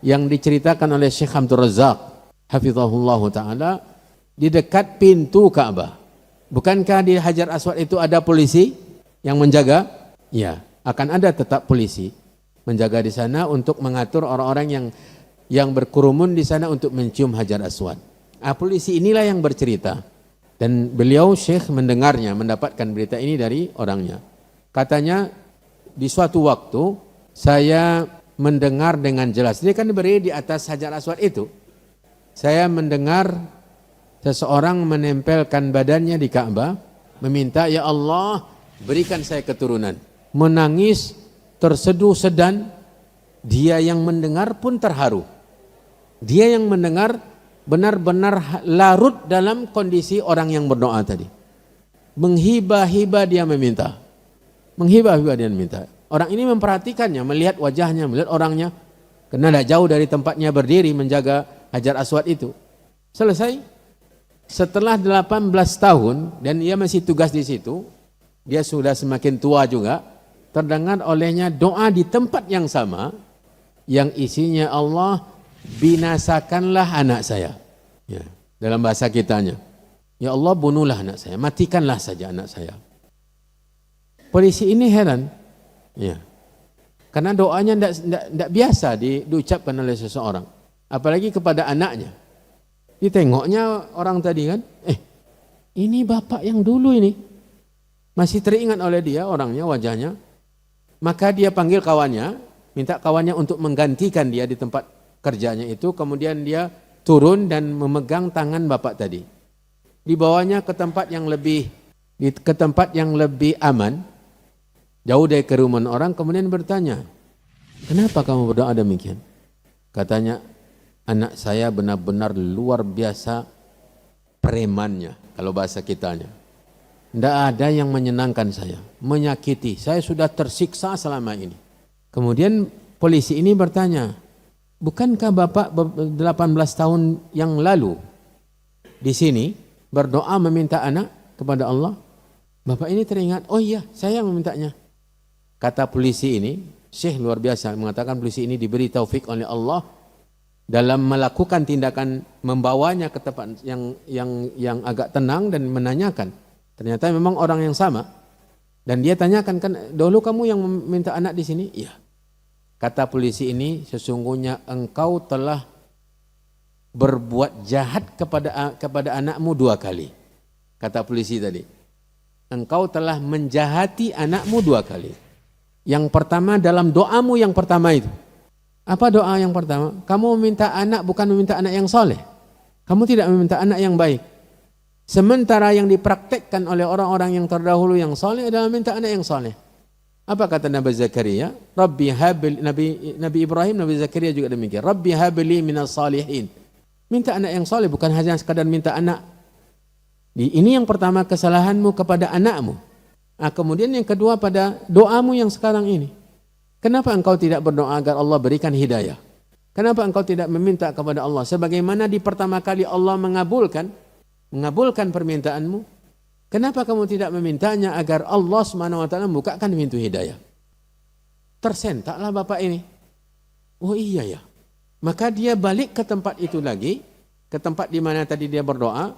yang diceritakan oleh Syekh Abdul Razak hafizahullah taala di dekat pintu Ka'bah. Bukankah di Hajar Aswad itu ada polisi yang menjaga? Ya, akan ada tetap polisi menjaga di sana untuk mengatur orang-orang yang berkerumun di sana untuk mencium Hajar Aswad. Polisi inilah yang bercerita, dan beliau Syekh mendengarnya, mendapatkan berita ini dari orangnya. Katanya di suatu waktu saya mendengar dengan jelas, dia kan berdiri di atas Hajar Aswad itu, saya mendengar seseorang menempelkan badannya di Ka'bah, meminta, ya Allah berikan saya keturunan. Menangis, terseduh sedan, dia yang mendengar pun terharu. Dia yang mendengar benar-benar larut dalam kondisi orang yang berdoa tadi. Menghibah-hibah dia meminta. Menghibah-hibah dia meminta. Orang ini memperhatikannya, melihat wajahnya, melihat orangnya. Karena tidak jauh dari tempatnya berdiri menjaga Hajar Aswad itu. Selesai. Setelah 18 tahun dan ia masih tugas di situ, dia sudah semakin tua juga, terdengar olehnya doa di tempat yang sama, yang isinya Allah binasakanlah anak saya. Ya, dalam bahasa kitanya, ya Allah bunuhlah anak saya, matikanlah saja anak saya. Polisi ini heran, ya, karena doanya tidak biasa diucapkan oleh seseorang, apalagi kepada anaknya. Ditengoknya orang tadi kan, ini bapak yang dulu ini, masih teringat oleh dia orangnya, wajahnya. Maka dia panggil kawannya, minta kawannya untuk menggantikan dia di tempat kerjanya itu. Kemudian dia turun dan memegang tangan bapak tadi, dibawanya ke tempat yang lebih aman, jauh dari kerumunan orang. Kemudian bertanya, kenapa kamu berdoa demikian? Katanya, anak saya benar-benar luar biasa premannya, kalau bahasa kitanya. Tidak ada yang menyenangkan saya, menyakiti. Saya sudah tersiksa selama ini. Kemudian polisi ini bertanya, bukankah Bapak 18 tahun yang lalu di sini berdoa meminta anak kepada Allah? Bapak ini teringat, oh iya saya yang memintanya. Kata polisi ini, Syekh luar biasa, mengatakan polisi ini diberi taufik oleh Allah dalam melakukan tindakan membawanya ke tempat yang agak tenang dan menanyakan. Ternyata memang orang yang sama. Dan dia tanyakan, kan dulu kamu yang meminta anak di sini? Iya. Kata polisi ini, sesungguhnya engkau telah berbuat jahat kepada anakmu 2 kali. Kata polisi tadi, engkau telah menjahati anakmu 2 kali. Yang pertama dalam doamu yang pertama itu. Apa doa yang pertama? Kamu meminta anak bukan meminta anak yang soleh. Kamu tidak meminta anak yang baik. Sementara yang dipraktekkan oleh orang-orang yang terdahulu yang soleh adalah minta anak yang soleh. Apa kata Nabi Zakaria? Rabbi habil, Nabi Ibrahim, Nabi Zakaria juga demikian. Rabbi habili minas salihin. Minta anak yang soleh, bukan hanya sekadar minta anak. Ini yang pertama, kesalahanmu kepada anakmu. Kemudian yang kedua pada doamu yang sekarang ini. Kenapa engkau tidak berdoa agar Allah berikan hidayah? Kenapa engkau tidak meminta kepada Allah? Sebagaimana di pertama kali Allah mengabulkan permintaanmu. Kenapa kamu tidak memintanya agar Allah SWT membukakan pintu hidayah? Tersentaklah bapak ini. Oh iya ya. Maka dia balik ke tempat itu lagi, ke tempat di mana tadi dia berdoa,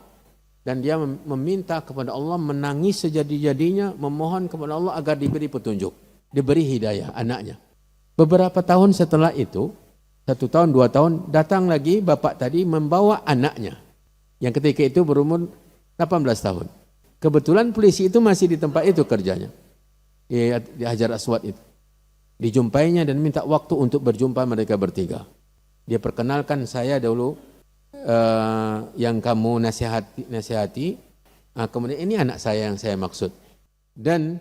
dan dia meminta kepada Allah, menangis sejadi-jadinya, memohon kepada Allah agar diberi petunjuk, diberi hidayah anaknya. Beberapa tahun setelah itu, 1 tahun, 2 tahun, datang lagi bapak tadi membawa anaknya, yang ketika itu berumur 18 tahun. Kebetulan polisi itu masih di tempat itu kerjanya, di Hajar Aswad itu. Dijumpainya dan minta waktu untuk berjumpa mereka bertiga. Dia perkenalkan, saya dulu yang kamu nasihati, kemudian ini anak saya yang saya maksud. Dan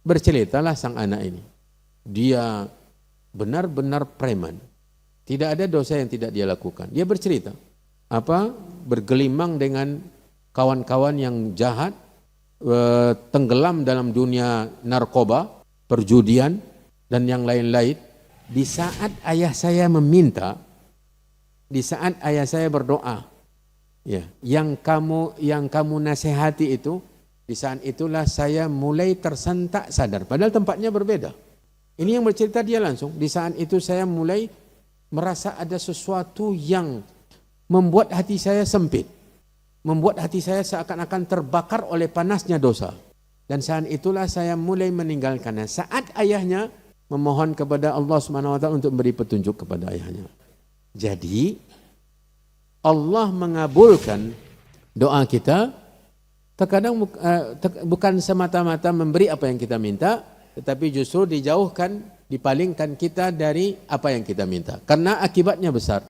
berceritalah sang anak ini. Dia benar-benar preman. Tidak ada dosa yang tidak dia lakukan. Dia bercerita, bergelimang dengan kawan-kawan yang jahat, tenggelam dalam dunia narkoba, perjudian, dan yang lain-lain. Di saat ayah saya meminta, di saat ayah saya berdoa, ya, yang kamu nasihati itu, di saat itulah saya mulai tersentak sadar. Padahal tempatnya berbeda. Ini yang bercerita dia langsung. Di saat itu saya mulai merasa ada sesuatu yang membuat hati saya sempit, membuat hati saya seakan-akan terbakar oleh panasnya dosa. Dan saat itulah saya mulai meninggalkannya. Saat ayahnya memohon kepada Allah SWT untuk memberi petunjuk kepada ayahnya. Jadi Allah mengabulkan doa kita. Terkadang bukan semata-mata memberi apa yang kita minta, tetapi justru dijauhkan, dipalingkan kita dari apa yang kita minta. Karena akibatnya besar.